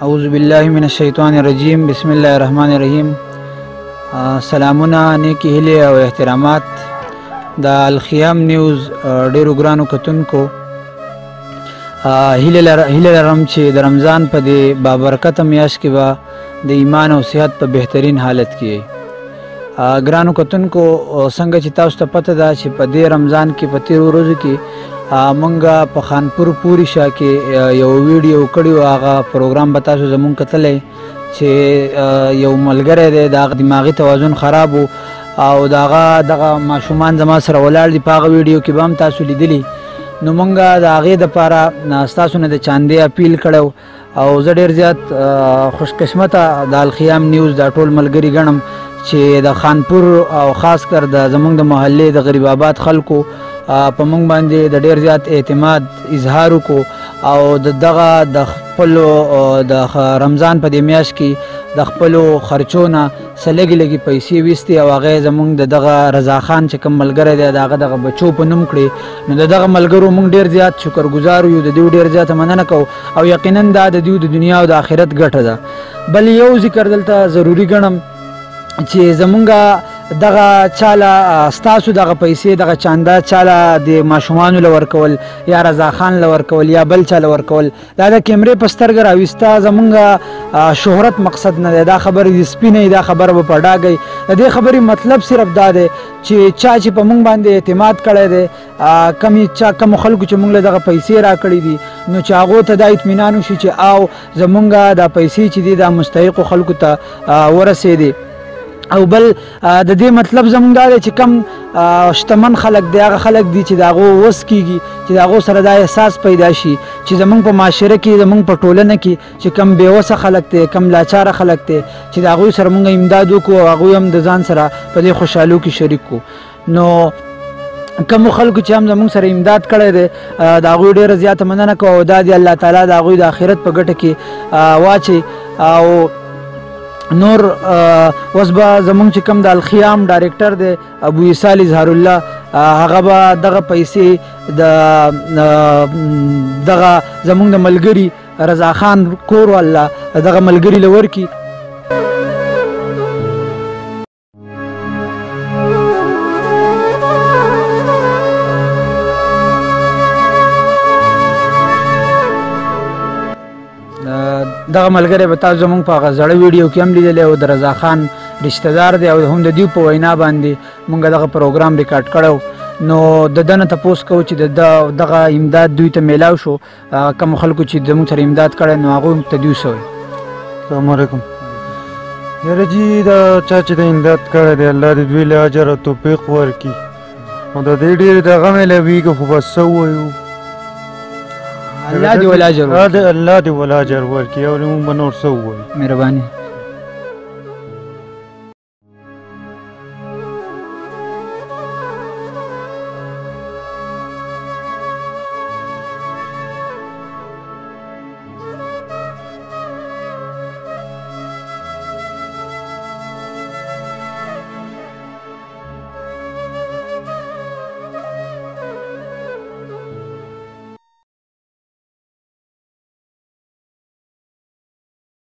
اعوذ بالله من الشیطان الرجیم بسم الله الرحمن الرحیم. سلامونه، نیکی هیلې او احترامات د الخیام نیوز ډیرو ګرانو کتونکو. هیله لرم چې د رمضان په دې بابرکته میاشت کې به د ایمان او صحت په بهترین حالت کې ګرانو کتونکو. څنګه چې تاسو ته پته ده چې په دې رمضان کې په تیرو ورځو کې مونږ په خانپور پوری شاه کې یو ویډیو کړی و. هغه پروګرام به تاسو زمونږ کتلی چې یو ملګری دی د هغه دماغي توازن خراب و او د هغه دغه ماشومان زما سره ولاړ دي. په هغه ویډیو کې به هم تاسو لیدلی. نو مونږ د هغې دپاره ستاسو نه د چاندې اپیل کړی او زه ډېر زیات خوشقسمته د الخیام نیوز دا ټول ملګري ګڼم چې د خانپور او خاص کر د زمونږ د محلې د غریب آباد خلکو په مونږ باندې د ډېر زیات اعتماد اظهار وکړو او دغه د خپلو د رمضان په دې میاشت کې د خپلو خرچو نه څه لږې لږې پیسې ویستې او هغه یې زمونږ د دغه رضا خان چې کوم ملګری دی د هغه دغه بچو په نوم کړې. نو د دغه ملګرو مونږ ډېر زیات شکرګزار یو، د دوی ډېر زیاته مننه کوو او یقینا دا د دوی د دنیا او د آخرت ګټه ده. بل یو ذکر دلته ضروري ګڼم چې زمونږ دغه چاله ستاسو دغه پیسې دغه چانده چاله د ماشومانو له ورکول یا رضا خان له ورکول یا بل چا له ورکول دا د کیمرې په سترګه راویسته زمونږ شهرت مقصد نه دی. دا خبرې د سپي نه دا خبره به په ډاګئ. د دې خبرې مطلب صرف دا دی چې چا چې په مونږ باندې اعتماد کړی دی، کومو خلکو چې مونږ له دغه پیسې راکړي دي، نو چې هغو ته دا اطمینان وشي چې او زمونږ دا پیسې چې دي دا مستحقو خلکو ته ورسېدي. او بل د دې مطلب زمونږ دا دی چې کم شتمن خلک دی هغه خلک دي چې د هغو وس کېږي چې د هغو سره دا احساس پیدا شي چې زمونږ په معاشره کې زمونږ په ټولنه کې چې کم بېوسه خلک دی، کم لاچاره خلک دی، چې د هغوی سره مونږ امداد وکړو او هغوی هم د ځان سره په دې خوشحالو کې شریک کړو. نو کومو خلکو چې هم زمونږ سره امداد کړی دی د هغوی ډېره زیاته مننه کوو او دا دی الله تعالی د هغوی د آخرت په ګټه کې واچي. او نور اوس به زمونږ چې کوم د الخیام ډایرکټر دی ابو ایصال اظهار الله هغه به دغه پیسې دغه زمونږ د ملګري رضا خان کور والله دغه ملګري له ورکړي. دغه ملګری به تاسو زمونږ په هغه زړه ویډیو کې هم لیدلی او د رضا خان رشته دار دی او هم د دوی په وینا باندې مونږ دغه پروګرام ریکارډ کړی. نو د ده نه تپوس کوو چې دغه امداد دوی ته میلاو شو. کومو خلکو چې زمونږ سره امداد کړی نو هغوی ته دوی سوی. السلام علیکم. یاره جي دا چا چې د امداد کړی دی الله دې دوی له اجر او توفیق ورکړي او د دې ډېرې دغه میلاویږي خو بس څه ووایو الله دې ولا اجر ورکړي. الله دې ولا اجر ورکړي او موږ به نور څه ووایو. مهرباني.